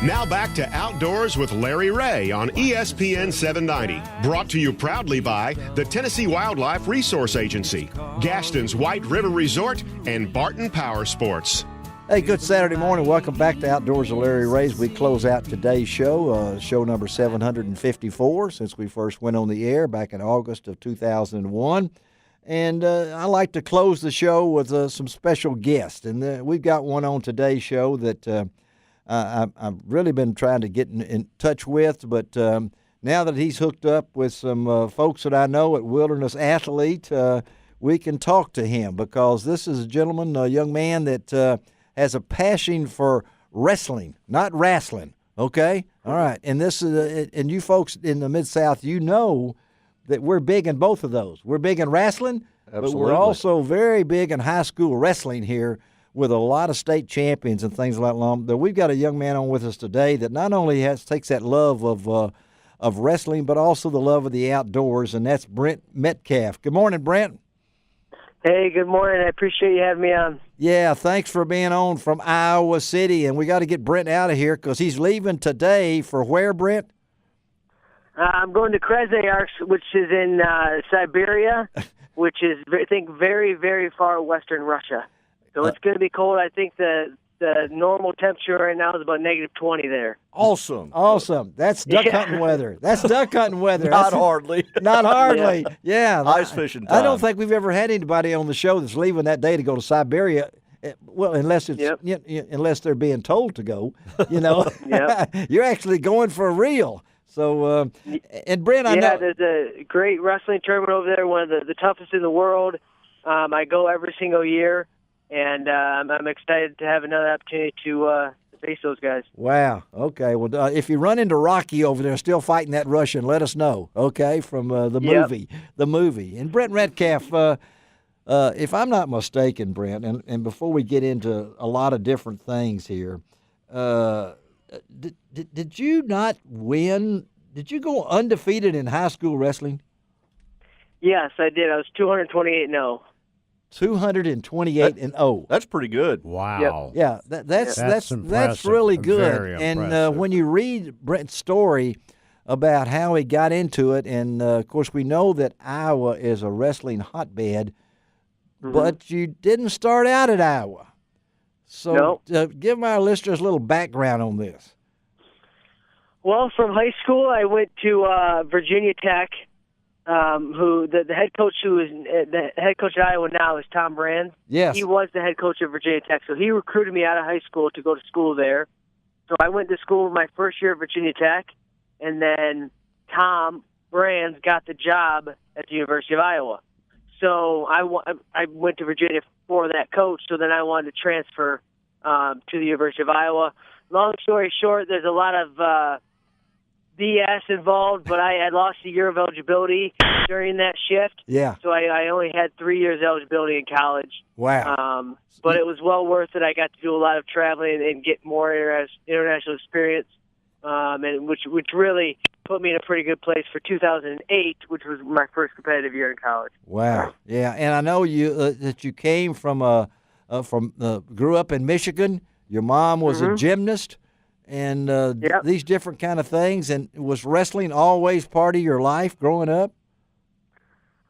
Now back to Outdoors with Larry Ray on ESPN 790. Brought to you proudly by the Tennessee Wildlife Resource Agency, Gaston's White River Resort, and Barton Power Sports. Hey, good Saturday morning. Welcome back to Outdoors with Larry Ray. We close out today's show, show number 754, since we first went on the air back in August of 2001. And I like to close the show with some special guests. And we've got one on today's show that I've really been trying to get in touch with, but now that he's hooked up with some folks that I know at Wilderness Athlete, we can talk to him because this is a gentleman, a young man that has a passion for wrestling, not wrestling, okay? All right, and this is and you folks in the Mid-South, you know that we're big in both of those. We're big in wrestling, Absolutely. But we're also very big in high school wrestling here, with a lot of state champions and things like that. We've got a young man on with us today that not only takes that love of wrestling, but also the love of the outdoors, and that's Brent Metcalf. Good morning, Brent. Hey, good morning. I appreciate you having me on. Yeah, thanks for being on from Iowa City, and we got to get Brent out of here because he's leaving today for where, Brent? I'm going to Krasnoyarsk, which is in Siberia, which is, I think, very, very far western Russia. So it's going to be cold. I think the normal temperature right now is about -20 there. Awesome. That's duck hunting weather. Not hardly. Not hardly. Yeah. Ice fishing time. I don't think we've ever had anybody on the show that's leaving that day to go to Siberia. Well, unless it's unless they're being told to go, you know. You're actually going for real. So, and Brent, I know. Yeah, there's a great wrestling tournament over there, one of the toughest in the world. I go every single year. And I'm excited to have another opportunity to face those guys. Wow. Okay. Well, if you run into Rocky over there still fighting that Russian, let us know, okay, from the movie. The movie. And Brent Metcalf, if I'm not mistaken, Brent, and before we get into a lot of different things here, did you not win? Did you go undefeated in high school wrestling? Yes, I did. I was 228-0. 228-0. That's pretty good. Wow. Yeah, that's really good. And when you read Brent's story about how he got into it, and of course we know that Iowa is a wrestling hotbed, but you didn't start out at Iowa. So give our listeners a little background on this. Well, from high school, I went to Virginia Tech. Who the head coach who is the head coach at Iowa now is Tom Brand. Yes. He was the head coach of Virginia Tech, so he recruited me out of high school to go to school there. So I went to school my first year at Virginia Tech, and then Tom Brand got the job at the University of Iowa. So I went to Virginia for that coach, so then I wanted to transfer to the University of Iowa. Long story short, there's a lot of BS involved, but I had lost a year of eligibility during that shift. Yeah. So I only had 3 years eligibility in college. Wow. But it was well worth it. I got to do a lot of traveling and get more international experience, and which really put me in a pretty good place for 2008, which was my first competitive year in college. Wow. Yeah, and I know you that you came from grew up in Michigan. Your mom was a gymnast. And these different kind of things. And was wrestling always part of your life growing up?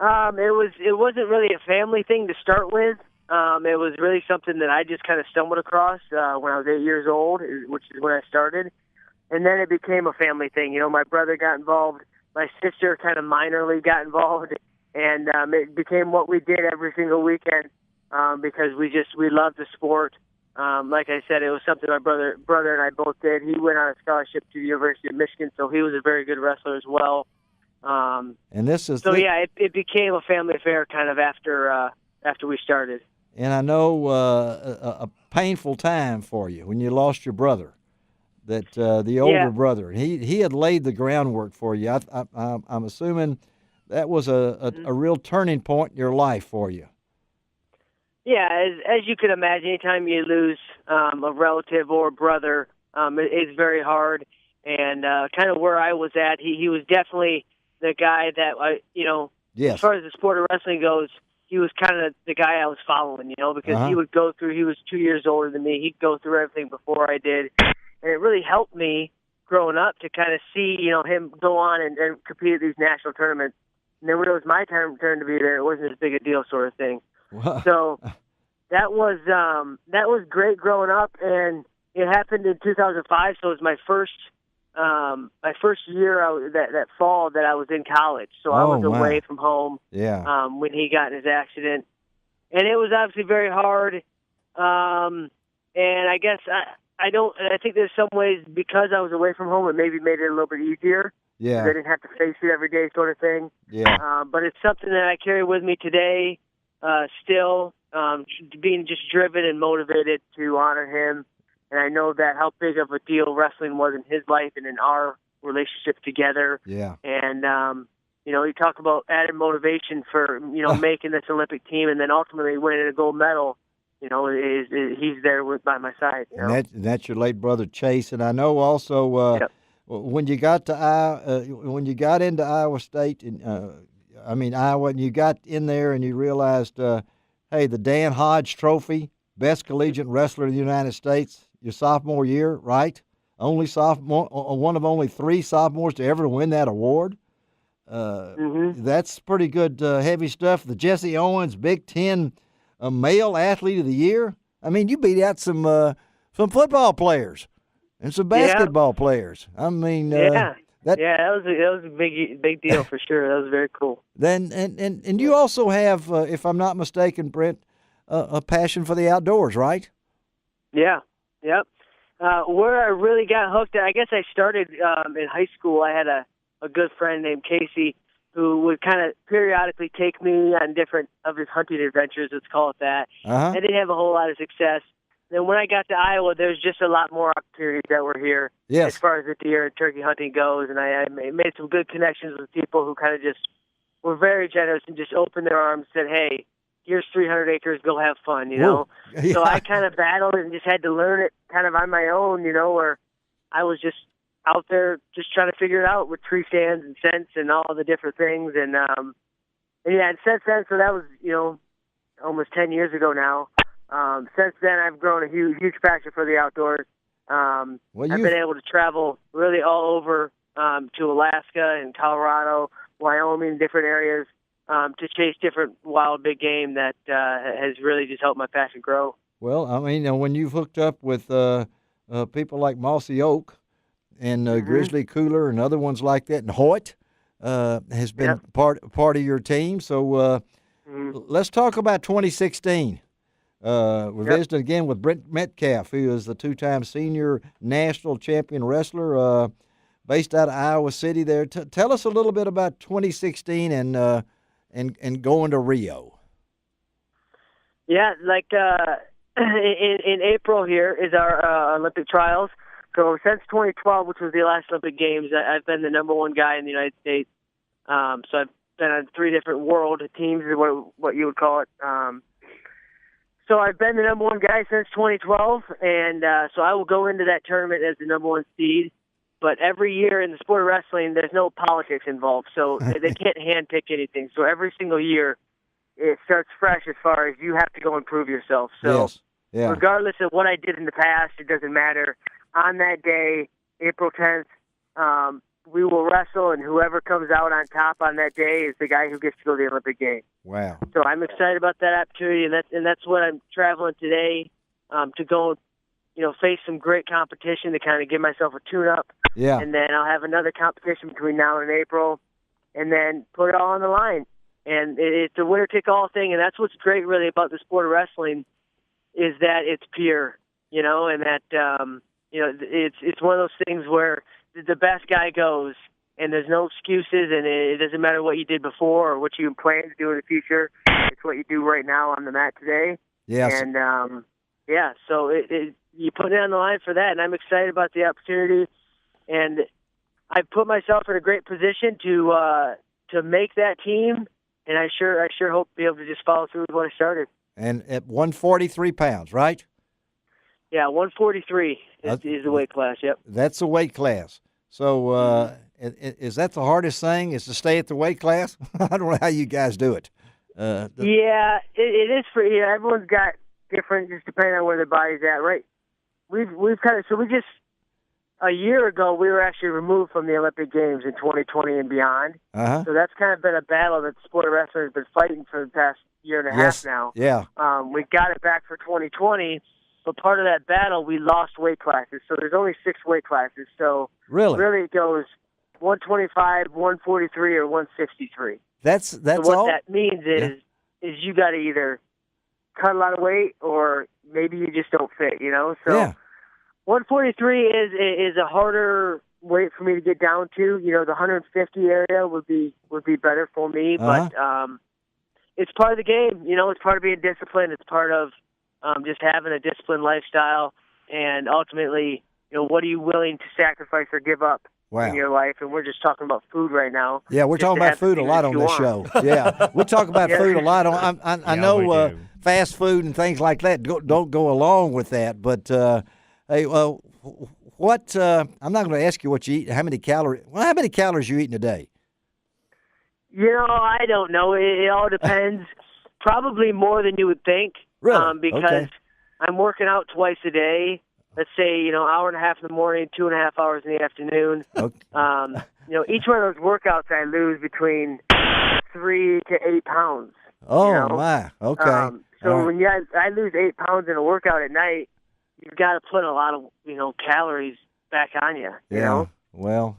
It wasn't really a family thing to start with. It was really something that I just kind of stumbled across when I was 8 years old, which is when I started. And then it became a family thing. You know, my brother got involved. My sister kind of minorly got involved. And it became what we did every single weekend because we loved the sport. Like I said, it was something my brother and I both did. He went on a scholarship to the University of Michigan, so he was a very good wrestler as well. And this is it became a family affair kind of after we started. And I know a painful time for you when you lost your brother, that the older brother. He had laid the groundwork for you. I'm assuming that was a real turning point in your life for you. Yeah, as you can imagine, anytime you lose a relative or a brother, it's very hard. And kind of where I was at, he was definitely the guy that, as far as the sport of wrestling goes, he was kind of the guy I was following, because he would go through, he was 2 years older than me. He'd go through everything before I did. and it really helped me growing up to kind of see, him go on and compete at these national tournaments. And then when it was my turn to be there, it wasn't as big a deal, sort of thing. Wow. So that was great growing up, and it happened in 2005. So it was my first year that fall that I was in college. So I was away from home. Yeah. When he got in his accident, and it was obviously very hard. And I guess I think there's some ways because I was away from home, it maybe made it a little bit easier. Yeah. I didn't have to face it every day, sort of thing. Yeah. But it's something that I carry with me today, still, being just driven and motivated to honor him. And I know that how big of a deal wrestling was in his life and in our relationship together. Yeah. And, you talk about added motivation for, making this Olympic team and then ultimately winning a gold medal. He's there by my side. And that's your late brother Chase. And I know also when you got into Iowa State, and Iowa, and you got in there and you realized, hey, the Dan Hodge Trophy, best collegiate wrestler in the United States, your sophomore year, right? Only sophomore, one of only 3 sophomores to ever win that award. That's pretty good, heavy stuff. The Jesse Owens Big Ten Male Athlete of the Year. I mean, you beat out some football players and some basketball players. I mean, that was a big deal for sure. That was very cool. Then and you also have, if I'm not mistaken, Brent, a passion for the outdoors, right? Yeah. Yep. Where I really got hooked, I guess I started in high school. I had a good friend named Casey who would kind of periodically take me on different of his hunting adventures, let's call it that. I didn't have a whole lot of success. Then when I got to Iowa, there's just a lot more opportunities that were here as far as the deer and turkey hunting goes, and I made some good connections with people who kind of just were very generous and just opened their arms and said, hey, here's 300 acres, go have fun, Yeah. So I kind of battled it and just had to learn it kind of on my own, where I was just out there just trying to figure it out with tree stands and scents and all the different things. And since then, so that was, almost 10 years ago now. Since then, I've grown a huge passion for the outdoors. I've been able to travel really all over to Alaska and Colorado, Wyoming, different areas to chase different wild big game that has really just helped my passion grow. Well, I mean, when you've hooked up with people like Mossy Oak and Grizzly Cooler and other ones like that, and Hoyt has been part of your team. So let's talk about 2016. We're visiting again with Brent Metcalf, who is the 2-time senior national champion wrestler based out of Iowa City there. Tell us a little bit about 2016 and going to Rio. Yeah, like in April here is our Olympic trials. So since 2012, which was the last Olympic Games, I've been the number 1 guy in the United States. So I've been on 3 different world teams, is what you would call it. So I've been the number 1 guy since 2012, and so I will go into that tournament as the number 1 seed. But every year in the sport of wrestling, there's no politics involved, so they can't handpick anything. So every single year, it starts fresh as far as you have to go and prove yourself. So regardless of what I did in the past, it doesn't matter. On that day, April 10th, we will wrestle, and whoever comes out on top on that day is the guy who gets to go to the Olympic Games. Wow! So I'm excited about that opportunity, and that's what I'm traveling today to go, face some great competition to kind of give myself a tune-up. Yeah. And then I'll have another competition between now and April, and then put it all on the line. And it's a winner-take-all thing, and that's what's great really about the sport of wrestling is that it's pure, and that it's one of those things where the best guy goes, and there's no excuses, and it doesn't matter what you did before or what you plan to do in the future. It's what you do right now on the mat today. Yes. And so you put it on the line for that, and I'm excited about the opportunity. And I've put myself in a great position to make that team, and I sure hope to be able to just follow through with what I started. And at 143 pounds, right? Yeah, 143 is the weight class. Yep. That's the weight class. So is that the hardest thing? Is to stay at the weight class? I don't know how you guys do it. Yeah, it is for everyone's got different, just depending on where their body's at, right? We've kind of we just a year ago, we were actually removed from the Olympic Games in 2020 and beyond. Uh-huh. So that's kind of been a battle that the sport of wrestling has been fighting for the past year and a half now. Yeah. We got it back for 2020, but part of that battle, we lost weight classes. So there's only 6 weight classes. So really it goes 125, 143, or 163. That's so what all? that means is you got to either cut a lot of weight or maybe you just don't fit, you know? So 143 is a harder weight for me to get down to. You know, the 150 area would be better for me, but it's part of the game. You know, it's part of being disciplined. It's part of just having a disciplined lifestyle, and ultimately, you know, what are you willing to sacrifice or give up in your life? And we're just talking about food right now. Yeah, we're talking about food a lot on this show. Yeah, we talk about food a lot. I know fast food and things like that don't go along with that, but hey, what? I'm not going to ask you what you eat. How many calories you eat in a day? You know, I don't know. It all depends. Probably more than you would think. Really? Because I'm working out twice a day. Let's say, you know, hour and a half in the morning, 2.5 hours in the afternoon. Okay. You know, each one of those workouts I lose between 3 to 8 pounds. Oh, you know? my. Okay. So when I lose 8 pounds in a workout at night, you've got to put a lot of, you know, calories back on you. You know? Well,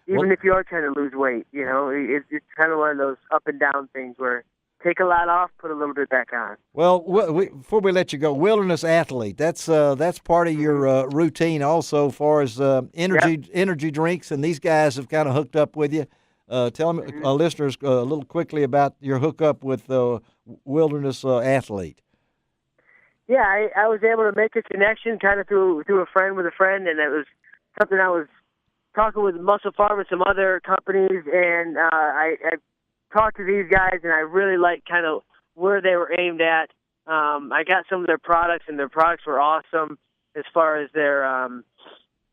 even if you are trying to lose weight, you know, it's kind of one of those up and down things where take a lot off, put a little bit back on. Well, before we let you go, wilderness athlete, that's part of your routine also, as far as energy drinks, and these guys have kind of hooked up with you. Tell them, listeners, a little quickly about your hookup with wilderness athlete. Yeah, I was able to make a connection kind of through a friend with a friend, and it was something I was talking with Muscle Farm and some other companies, and I talked to these guys, and I really liked kind of where they were aimed at. I got some of their products, and their products were awesome as far as their,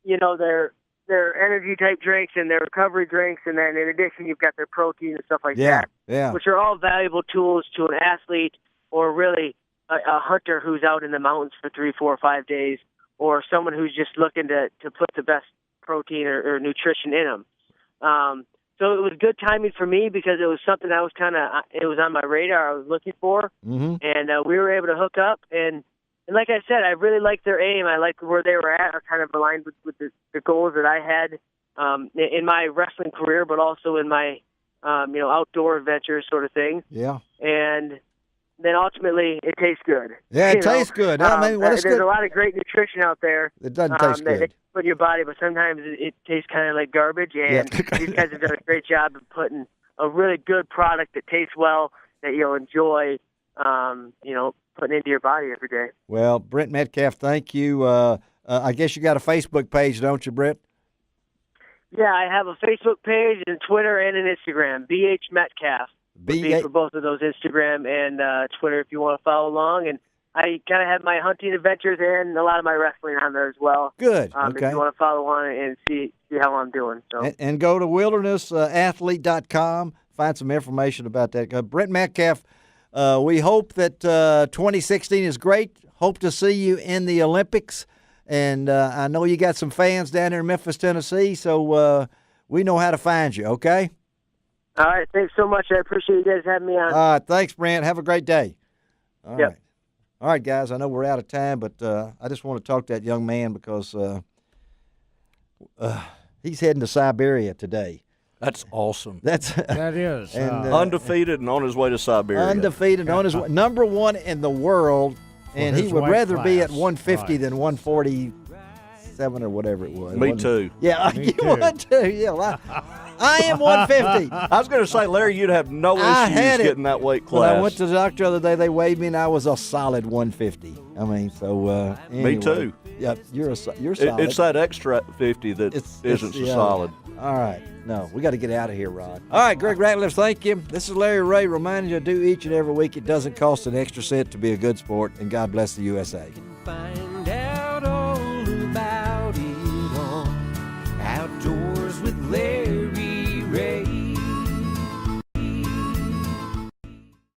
you know, their energy type drinks and their recovery drinks, and then in addition, you've got their protein and stuff like that, which are all valuable tools to an athlete or really a hunter who's out in the mountains for 3, 4, or 5 days, or someone who's just looking to put the best protein or nutrition in them. So it was good timing for me because it was something I was it was on my radar. I was looking for, and we were able to hook up. And like I said, I really liked their aim. I liked where they were at. I kind of aligned with the goals that I had in my wrestling career, but also in my you know, outdoor adventure sort of thing. Yeah. And then ultimately, it tastes good. Yeah, it tastes good. I mean, there's a lot of great nutrition out there. It doesn't taste good. That put in your body, but sometimes it tastes kind of like garbage. And these guys have done a great job of putting a really good product that tastes well, that you'll enjoy, you know, putting into your body every day. Well, Brent Metcalf, thank you. I guess you got a Facebook page, don't you, Brent? Yeah, I have a Facebook page and Twitter and an Instagram, BH Metcalf. For both of those, Instagram and Twitter, if you want to follow along. And I kind of have my hunting adventures and a lot of my wrestling on there as well. Good. Okay. If you want to follow on and see how I'm doing. So. And go to wildernessathlete.com, find some information about that. Brent Metcalf, we hope that 2016 is great. Hope to see you in the Olympics. And I know you got some fans down there in Memphis, Tennessee, so we know how to find you, okay? All right, thanks so much. I appreciate you guys having me on. All right, thanks, Brent. Have a great day. All right. All right, guys, I know we're out of time, but I just want to talk to that young man because he's heading to Siberia today. That's awesome. That is. And, undefeated and on his way to Siberia. Undefeated on his way. Number one in the world, and he would rather be at 150 than 147 or whatever it was. Me too. Yeah, you would too. Yeah, I am 150. I was going to say, Larry, you'd have no issues getting that weight class. When I went to the doctor the other day, they weighed me, and I was a solid 150. I mean, so anyway. Me too. Yeah, you're solid. It's that extra 50 that isn't so solid. All right. No, we got to get out of here, Rod. All right, Greg Ratliff, thank you. This is Larry Ray reminding you to do each and every week. It doesn't cost an extra cent to be a good sport, and God bless the USA.